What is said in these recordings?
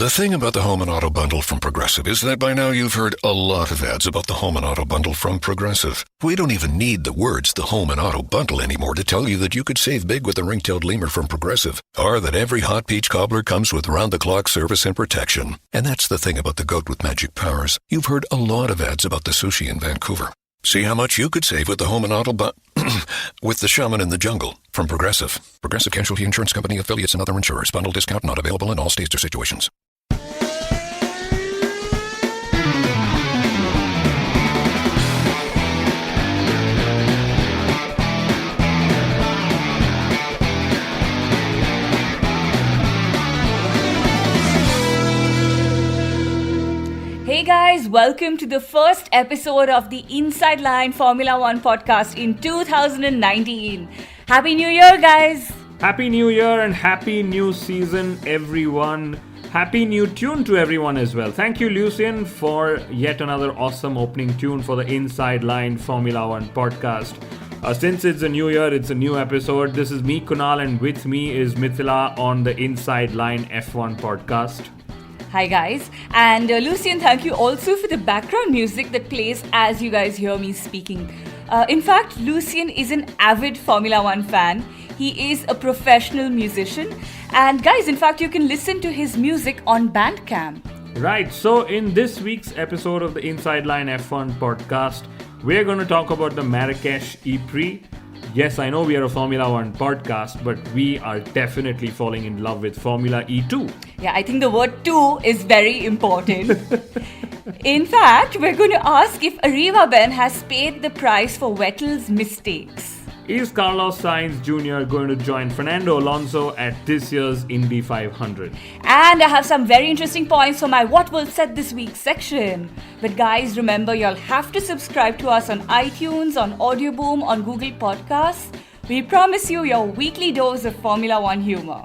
The thing about the Home and Auto Bundle from Progressive is that by now you've heard a lot of ads about the Home and Auto Bundle from Progressive. We don't even need the words the Home and Auto Bundle anymore to tell you that you could save big with the ring-tailed lemur from Progressive, or that every hot peach cobbler comes with round-the-clock service and protection. And that's the thing about the goat with magic powers. You've heard a lot of ads about the sushi in Vancouver. See how much you could save with the Home and Auto with the Shaman in the Jungle from Progressive. Progressive Casualty Insurance Company, affiliates, and other insurers. Bundle discount not available in all states or situations. Hey guys, welcome to the first episode of the Inside Line Formula One podcast in 2019. Happy New Year, guys! Happy New Year and happy new season, everyone. Happy new tune to everyone as well. Thank you, Lucian, for yet another awesome opening tune for the Inside Line Formula One podcast. Since it's a new year, it's a new episode. This is me, Kunal, and with me is Mithila on the Inside Line F1 podcast. Hi guys, and Lucian, thank you also for the background music that plays as you guys hear me speaking. In fact, Lucian is an avid Formula One fan. He is a professional musician, and guys, in fact, you can listen to his music on Bandcamp. Right, so in this week's episode of the Inside Line F1 podcast, we're going to talk about the Marrakesh ePrix. Yes, I know we are a Formula One podcast, but we are definitely falling in love with Formula E2. Yeah, I think the word 2 is very important. In fact, we're going to ask if Arrivabene has paid the price for Vettel's mistakes. Is Carlos Sainz Jr. going to join Fernando Alonso at this year's Indy 500? And I have some very interesting points for my What Wolff Said This Week section. But guys, remember, you'll have to subscribe to us on iTunes, on Audioboom, on Google Podcasts. We promise you your weekly dose of Formula One humor.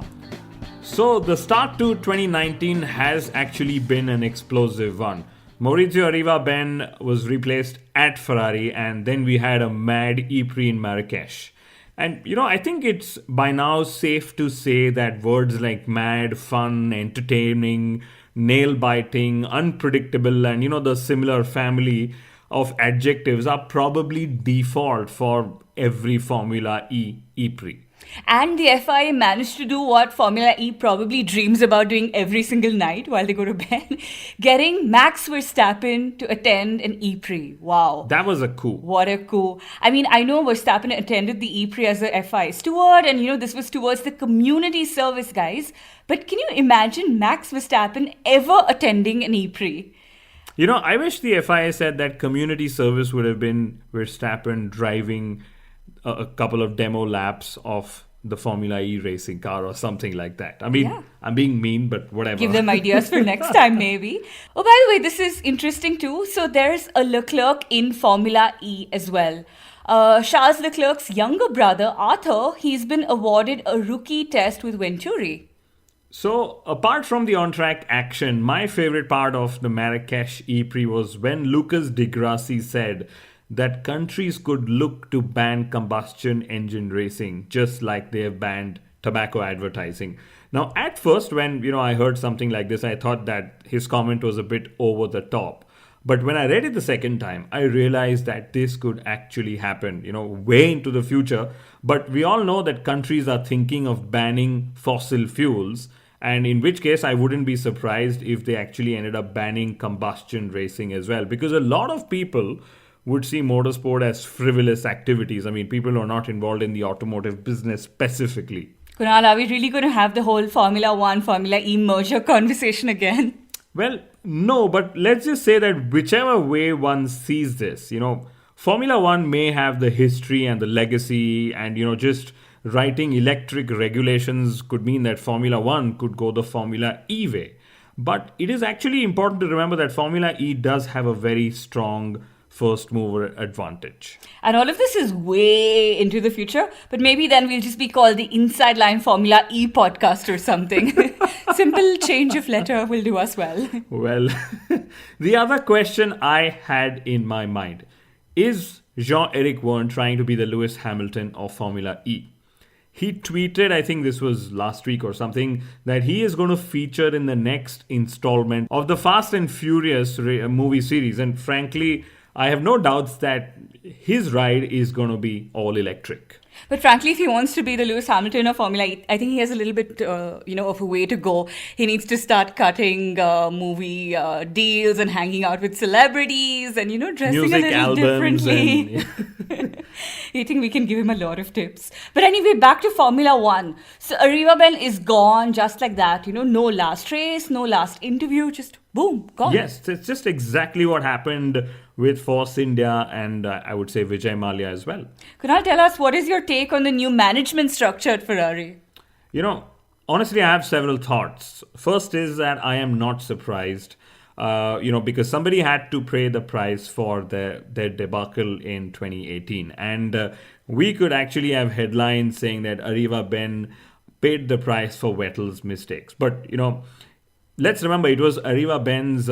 So the start to 2019 has actually been an explosive one. Maurizio Arrivabene was replaced at Ferrari, and then we had a mad ePrix in Marrakesh. And I think it's by now safe to say that words like mad, fun, entertaining, nail-biting, unpredictable, and the similar family of adjectives are probably default for every Formula E ePrix. And the FIA managed to do what Formula E probably dreams about doing every single night while they go to bed. Getting Max Verstappen to attend an ePrix. Wow. That was a coup. What a coup. I mean, I know Verstappen attended the ePrix as a FIA steward, and this was towards the community service, guys. But can you imagine Max Verstappen ever attending an ePrix? I wish the FIA said that community service would have been Verstappen driving a couple of demo laps of the Formula E racing car or something like that. I mean, yeah. I'm being mean, but whatever. Give them ideas for next time, maybe. Oh, by the way, this is interesting too. So there's a Leclerc in Formula E as well. Charles Leclerc's younger brother, Arthur, he's been awarded a rookie test with Venturi. So, apart from the on-track action, my favorite part of the Marrakesh ePrix was when Lucas di Grassi said that countries could look to ban combustion engine racing, just like they have banned tobacco advertising. Now, at first, when I heard something like this, I thought that his comment was a bit over the top. But when I read it the second time, I realized that this could actually happen, way into the future. But we all know that countries are thinking of banning fossil fuels, and in which case I wouldn't be surprised if they actually ended up banning combustion racing as well, because a lot of people would see motorsport as frivolous activities. I mean, people who are not involved in the automotive business specifically. Kunal, are we really going to have the whole Formula One, Formula E merger conversation again? Well, no, but let's just say that whichever way one sees this, Formula One may have the history and the legacy, and, just writing electric regulations could mean that Formula One could go the Formula E way. But it is actually important to remember that Formula E does have a very strong first mover advantage. And all of this is way into the future, but maybe then we'll just be called the Inside Line Formula E podcast or something. Simple change of letter will do us well. Well, the other question I had in my mind is Jean Eric Vergne trying to be the Lewis Hamilton of Formula E? He tweeted, I think this was last week or something, that he is going to feature in the next installment of the Fast and Furious movie series. And frankly, I have no doubts that his ride is going to be all electric. But frankly, if he wants to be the Lewis Hamilton of Formula E, I think he has a little bit, of a way to go. He needs to start cutting movie deals and hanging out with celebrities and, dressing music a little albums differently. I think we can give him a lot of tips. But anyway, back to Formula One. So Arrivabene is gone just like that. No last race, no last interview, just boom, gone. Yes, it's just exactly what happened with Force India and I would say Vijay Mallya as well. Kunal, tell us, what is your take on the new management structure at Ferrari? Honestly, I have several thoughts. First is that I am not surprised, because somebody had to pay the price for their debacle in 2018. And we could actually have headlines saying that Arrivabene paid the price for Vettel's mistakes. But, let's remember, it was Arrivabene's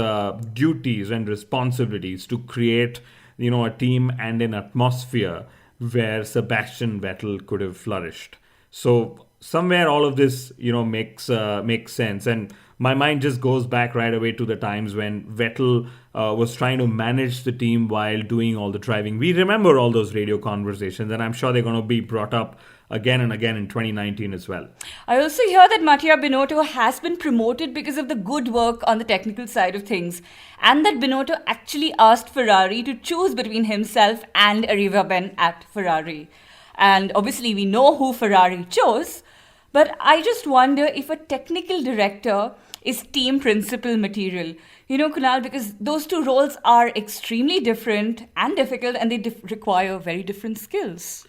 duties and responsibilities to create, a team and an atmosphere where Sebastian Vettel could have flourished. So somewhere all of this, makes sense. And my mind just goes back right away to the times when Vettel was trying to manage the team while doing all the driving. We remember all those radio conversations, and I'm sure they're going to be brought up again and again in 2019 as well. I also hear that Mattia Binotto has been promoted because of the good work on the technical side of things, and that Binotto actually asked Ferrari to choose between himself and Arrivabene at Ferrari. And obviously we know who Ferrari chose, but I just wonder if a technical director is team principal material. Kunal, because those two roles are extremely different and difficult, and they require very different skills.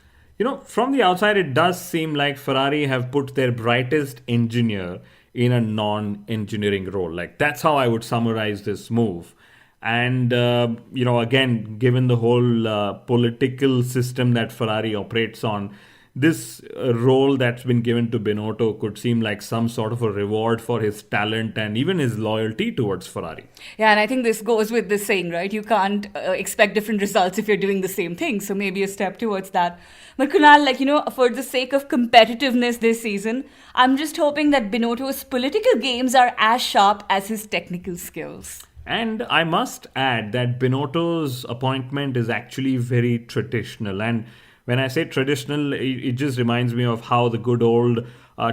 From the outside, it does seem like Ferrari have put their brightest engineer in a non-engineering role. Like, that's how I would summarize this move. And, again, given the whole political system that Ferrari operates on, this role that's been given to Binotto could seem like some sort of a reward for his talent and even his loyalty towards Ferrari. Yeah, and I think this goes with this saying, right? You can't expect different results if you're doing the same thing. So maybe a step towards that. But Kunal, for the sake of competitiveness this season, I'm just hoping that Binotto's political games are as sharp as his technical skills. And I must add that Binotto's appointment is actually very traditional. And when I say traditional, it just reminds me of how the good old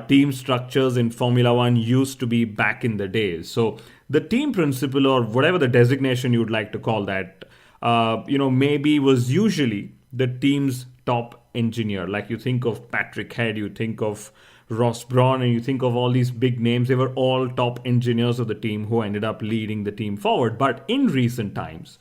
team structures in Formula One used to be back in the days. So the team principal, or whatever the designation you'd like to call that, maybe was usually the team's top engineer. Like, you think of Patrick Head, you think of Ross Brawn, and you think of all these big names. They were all top engineers of the team who ended up leading the team forward. But in recent times,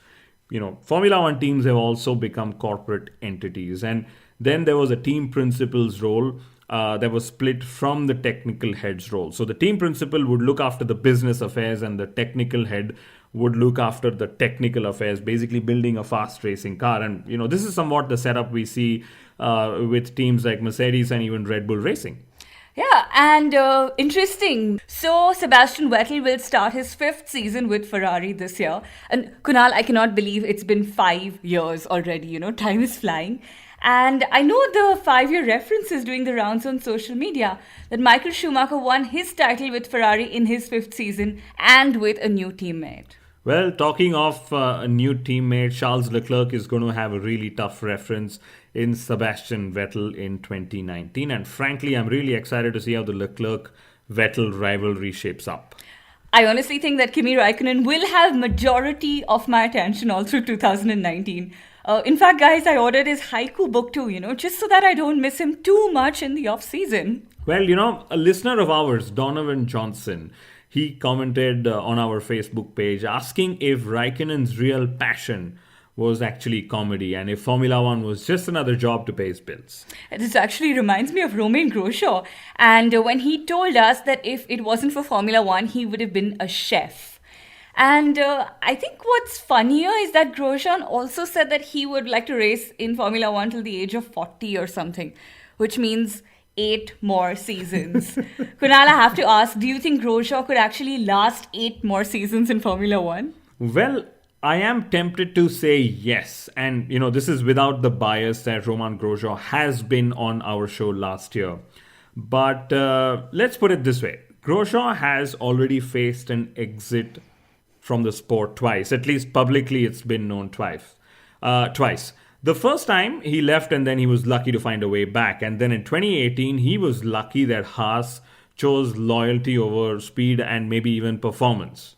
Formula One teams have also become corporate entities. And then there was a team principal's role that was split from the technical head's role. So the team principal would look after the business affairs, and the technical head would look after the technical affairs, basically building a fast racing car. And, this is somewhat the setup we see with teams like Mercedes and even Red Bull Racing. Yeah, and interesting. So Sebastian Vettel will start his 5th season with Ferrari this year. And Kunal, I cannot believe it's been 5 years already. Time is flying. And I know the 5-year reference is doing the rounds on social media, that Michael Schumacher won his title with Ferrari in his 5th season and with a new teammate. Well, talking of a new teammate, Charles Leclerc is going to have a really tough reference in Sebastian Vettel in 2019. And frankly, I'm really excited to see how the Leclerc-Vettel rivalry shapes up. I honestly think that Kimi Raikkonen will have majority of my attention all through 2019. In fact, guys, I ordered his haiku book too, just so that I don't miss him too much in the off-season. Well, a listener of ours, Donovan Johnson, he commented on our Facebook page asking if Raikkonen's real passion was actually comedy and if Formula One was just another job to pay his bills. This actually reminds me of Romain Grosjean. And when he told us that if it wasn't for Formula One, he would have been a chef. And I think what's funnier is that Grosjean also said that he would like to race in Formula One till the age of 40 or something, which means 8 more seasons. Kunal, I have to ask, do you think Grosjean could actually last 8 more seasons in Formula One? Well, I am tempted to say yes. And, this is without the bias that Romain Grosjean has been on our show last year. But let's put it this way. Grosjean has already faced an exit from the sport twice. At least publicly, it's been known twice. The first time he left and then he was lucky to find a way back. And then in 2018, he was lucky that Haas chose loyalty over speed and maybe even performance.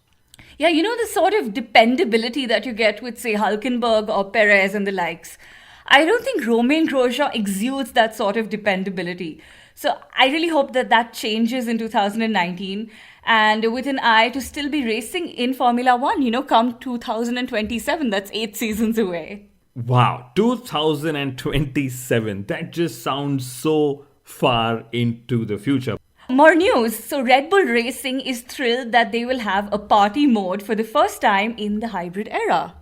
Yeah, the sort of dependability that you get with, say, Hülkenberg or Perez and the likes. I don't think Romain Grosjean exudes that sort of dependability. So I really hope that changes in 2019 and with an eye to still be racing in Formula One, come 2027. That's 8 seasons away. Wow, 2027. That just sounds so far into the future. More news. So Red Bull Racing is thrilled that they will have a party mode for the first time in the hybrid era.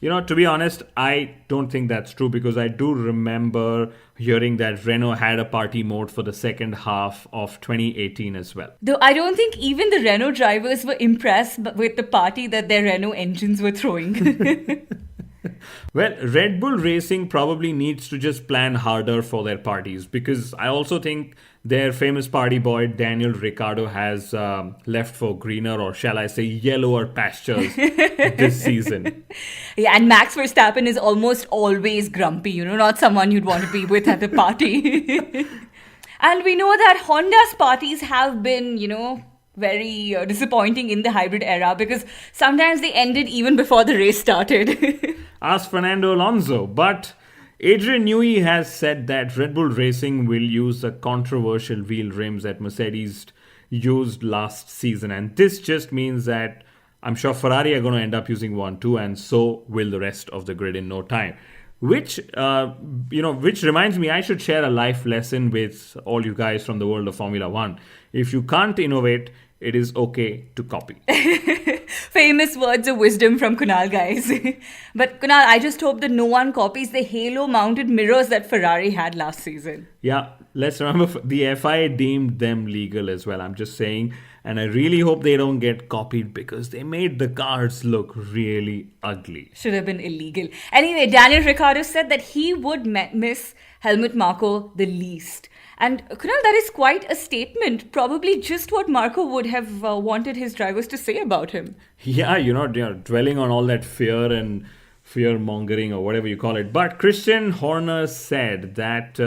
To be honest, I don't think that's true because I do remember hearing that Renault had a party mode for the second half of 2018 as well. Though I don't think even the Renault drivers were impressed with the party that their Renault engines were throwing. Well, Red Bull Racing probably needs to just plan harder for their parties because I also think their famous party boy Daniel Ricciardo has left for greener, or shall I say yellower pastures this season. Yeah, and Max Verstappen is almost always grumpy, not someone you'd want to be with at the party. And we know that Honda's parties have been, very disappointing in the hybrid era because sometimes they ended even before the race started. Ask Fernando Alonso. But Adrian Newey has said that Red Bull Racing will use the controversial wheel rims that Mercedes used last season. And this just means that I'm sure Ferrari are going to end up using one too, and so will the rest of the grid in no time. Which reminds me, I should share a life lesson with all you guys from the world of Formula One. If you can't innovate, it is okay to copy. Famous words of wisdom from Kunal, guys. But Kunal, I just hope that no one copies the halo-mounted mirrors that Ferrari had last season. Yeah, let's remember the FIA deemed them legal as well. I'm just saying. And I really hope they don't get copied because they made the cars look really ugly. Should have been illegal. Anyway, Daniel Ricciardo said that he would miss Helmut Marko the least. And Kunal, that is quite a statement. Probably just what Marko would have wanted his drivers to say about him. Yeah, dwelling on all that fear and fear-mongering or whatever you call it. But Christian Horner said that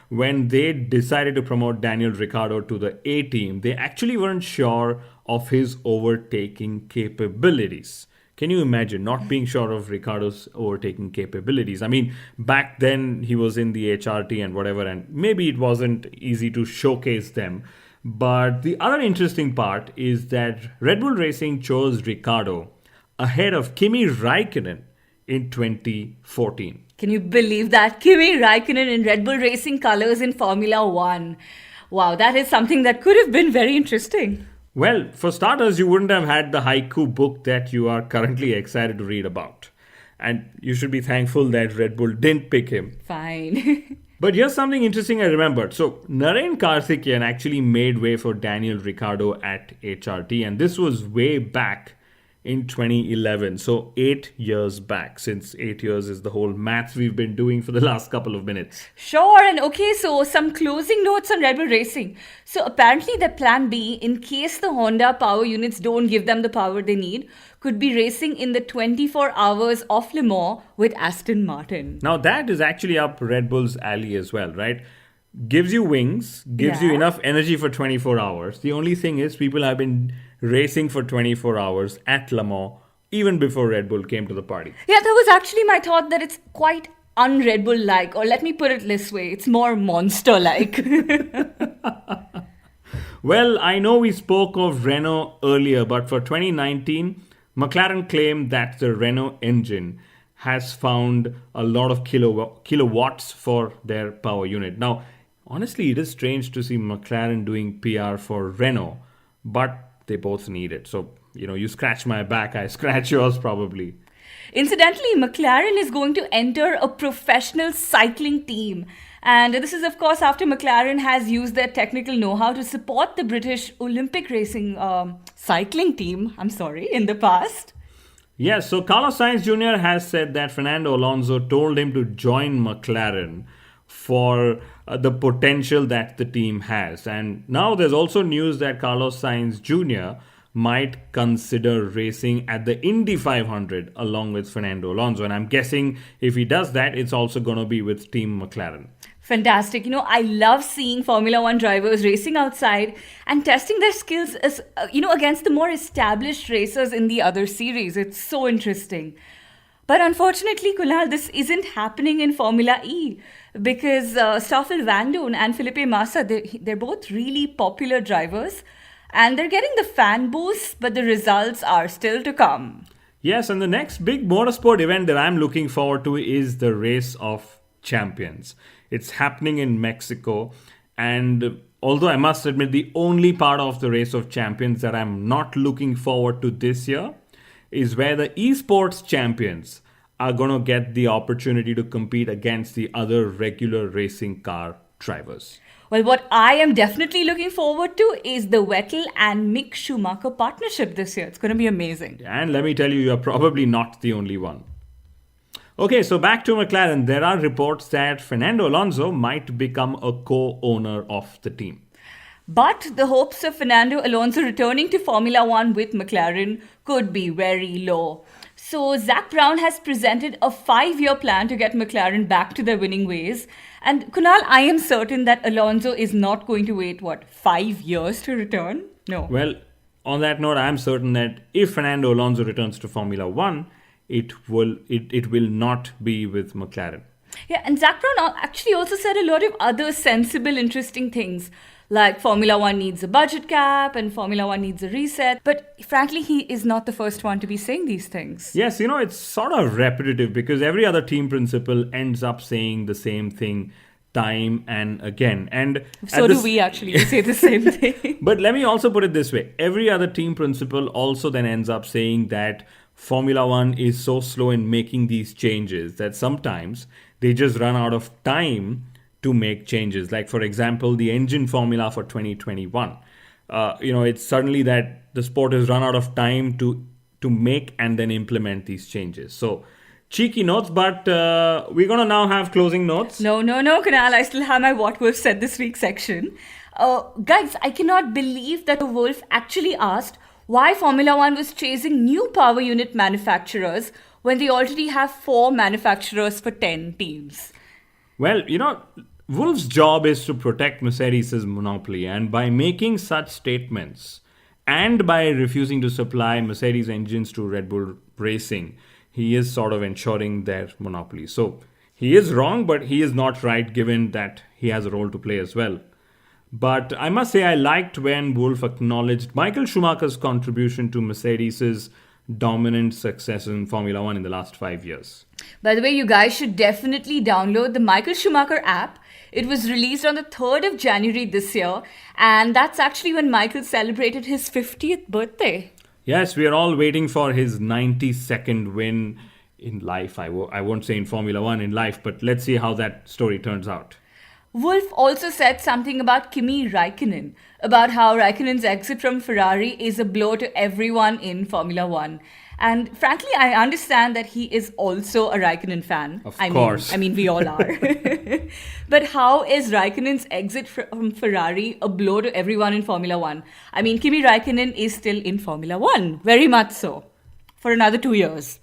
when they decided to promote Daniel Ricciardo to the A team, they actually weren't sure of his overtaking capabilities. Can you imagine not being sure of Ricciardo's overtaking capabilities? I mean, back then he was in the HRT and whatever, and maybe it wasn't easy to showcase them. But the other interesting part is that Red Bull Racing chose Ricciardo ahead of Kimi Raikkonen in 2014. Can you believe that? Kimi Raikkonen in Red Bull Racing colours in Formula One. Wow, that is something that could have been very interesting. Well, for starters, you wouldn't have had the haiku book that you are currently excited to read about. And you should be thankful that Red Bull didn't pick him. Fine. But here's something interesting I remembered. So, Narain Karthikeyan actually made way for Daniel Ricciardo at HRT. And this was way back in 2011. So 8 years back, since 8 years is the whole maths we've been doing for the last couple of minutes. Sure. And okay, so some closing notes on Red Bull Racing. So apparently the plan B, in case the Honda power units don't give them the power they need, could be racing in the 24 hours of Le Mans with Aston Martin. Now that is actually up Red Bull's alley as well, right? Gives you wings, gives you enough energy for 24 hours. The only thing is people have been racing for 24 hours at Le Mans even before Red Bull came to the party. Yeah, that was actually my thought, that it's quite un-Red Bull-like, or let me put it this way, it's more monster-like. Well, I know we spoke of Renault earlier, but for 2019, McLaren claimed that the Renault engine has found a lot of kilowatts for their power unit. Now, honestly, it is strange to see McLaren doing PR for Renault, but they both need it. So, you scratch my back, I scratch yours probably. Incidentally, McLaren is going to enter a professional cycling team. And this is, of course, after McLaren has used their technical know-how to support the British Olympic racing cycling team, in the past. Yes, so Carlos Sainz Jr. has said that Fernando Alonso told him to join McLaren for the potential that the team has. And now there's also news that Carlos Sainz Jr. might consider racing at the Indy 500 along with Fernando Alonso. And I'm guessing if he does that, it's also going to be with Team McLaren. Fantastic. I love seeing Formula One drivers racing outside and testing their skills as, against the more established racers in the other series. It's so interesting. But unfortunately, Kunal, this isn't happening in Formula E because Stoffel Vandoorne and Felipe Massa, they're both really popular drivers and they're getting the fan boost, but the results are still to come. Yes, and the next big motorsport event that I'm looking forward to is the Race of Champions. It's happening in Mexico, and although I must admit the only part of the Race of Champions that I'm not looking forward to this year is where the esports champions are going to get the opportunity to compete against the other regular racing car drivers. Well, what I am definitely looking forward to is the Vettel and Mick Schumacher partnership this year. It's going to be amazing. And let me tell you, you're probably not the only one. Okay, so back to McLaren. There are reports that Fernando Alonso might become a co-owner of the team. But the hopes of Fernando Alonso returning to Formula One with McLaren could be very low. So Zak Brown has presented a 5-year plan to get McLaren back to their winning ways. And Kunal, I am certain that Alonso is not going to wait, 5 years to return? No. Well, on that note, I'm certain that if Fernando Alonso returns to Formula One, it will not be with McLaren. Yeah, and Zak Brown actually also said a lot of other sensible, interesting things. Like Formula One needs a budget cap and Formula One needs a reset. But frankly, he is not the first one to be saying these things. Yes, it's sort of repetitive because every other team principal ends up saying the same thing time and again. And so do we actually say the same thing. But let me also put it this way. Every other team principal also then ends up saying that Formula One is so slow in making these changes that sometimes they just run out of time to make changes. Like, for example, the engine formula for 2021. It's suddenly that the sport has run out of time to make and then implement these changes. So, cheeky notes, but we're going to now have closing notes. No, Kunal. I still have my What Wolff Said This Week section. Guys, I cannot believe that Wolff actually asked why Formula One was chasing new power unit manufacturers when they already have 4 manufacturers for 10 teams. Well, Wolff's job is to protect Mercedes' monopoly, and by making such statements and by refusing to supply Mercedes engines to Red Bull Racing, he is sort of ensuring their monopoly. So he is wrong, but he is not right given that he has a role to play as well. But I must say I liked when Wolff acknowledged Michael Schumacher's contribution to Mercedes' dominant success in Formula One in the last 5 years. By the way, you guys should definitely download the Michael Schumacher app. It was released on the 3rd of January this year, and that's actually when Michael celebrated his 50th birthday. Yes, we are all waiting for his 92nd win in life. I won't say in Formula One, in life, but let's see how that story turns out. Wolff also said something about Kimi Räikkönen, about how Räikkönen's exit from Ferrari is a blow to everyone in Formula One. And frankly, I understand that he is also a Räikkönen fan. Of course. I mean, we all are. But how is Räikkönen's exit from Ferrari a blow to everyone in Formula One? I mean, Kimi Räikkönen is still in Formula One, very much so, for another 2 years,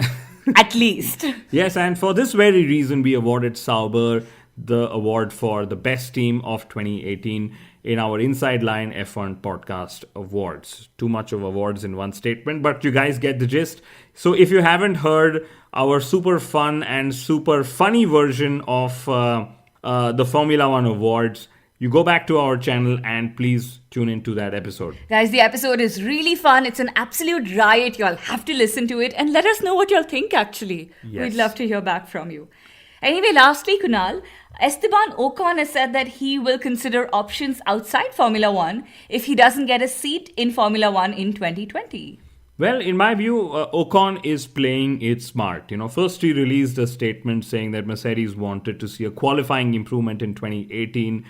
at least. Yes, and for this very reason, we awarded Sauber the award for the best team of 2018 in our Inside Line F1 podcast awards. Too much of awards in one statement, but you guys get the gist. So if you haven't heard our super fun and super funny version of the Formula One awards, you go back to our channel and please tune into that episode. Guys, the episode is really fun. It's an absolute riot. You'll have to listen to it and let us know what you'll think, actually. Yes. We'd love to hear back from you. Anyway, lastly, Kunal, Esteban Ocon has said that he will consider options outside Formula One if he doesn't get a seat in Formula One in 2020. Well, in my view, Ocon is playing it smart. First he released a statement saying that Mercedes wanted to see a qualifying improvement in 2018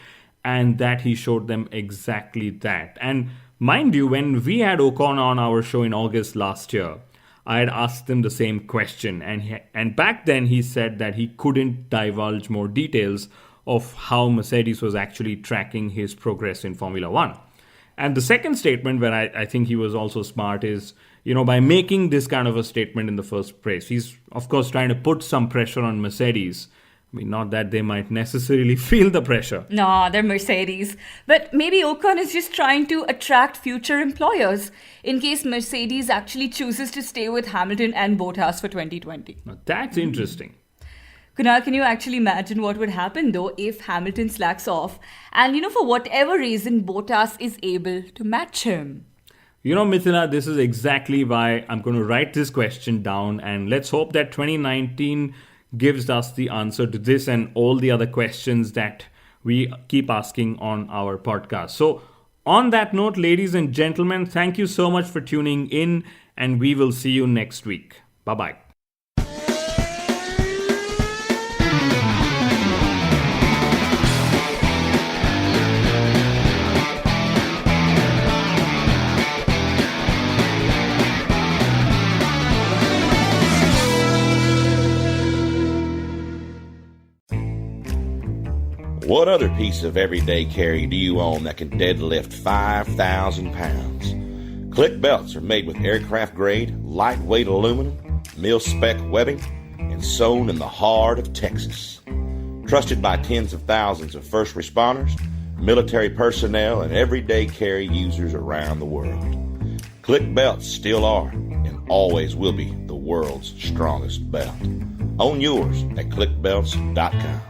and that he showed them exactly that. And mind you, when we had Ocon on our show in August last year, I had asked him the same question, and back then he said that he couldn't divulge more details of how Mercedes was actually tracking his progress in Formula One. And the second statement, where I think he was also smart, is, by making this kind of a statement in the first place, he's of course trying to put some pressure on Mercedes. I mean, not that they might necessarily feel the pressure. No, they're Mercedes. But maybe Ocon is just trying to attract future employers in case Mercedes actually chooses to stay with Hamilton and Bottas for 2020. Now, that's interesting. Kunal, can you actually imagine what would happen though if Hamilton slacks off and, for whatever reason, Bottas is able to match him? Mithila, this is exactly why I'm going to write this question down, and let's hope that 2019 gives us the answer to this and all the other questions that we keep asking on our podcast. So on that note, ladies and gentlemen, thank you so much for tuning in, and we will see you next week. Bye-bye. What other piece of everyday carry do you own that can deadlift 5,000 pounds? Click belts are made with aircraft-grade, lightweight aluminum, mil-spec webbing, and sewn in the heart of Texas. Trusted by tens of thousands of first responders, military personnel, and everyday carry users around the world. Click belts still are and always will be the world's strongest belt. Own yours at clickbelts.com.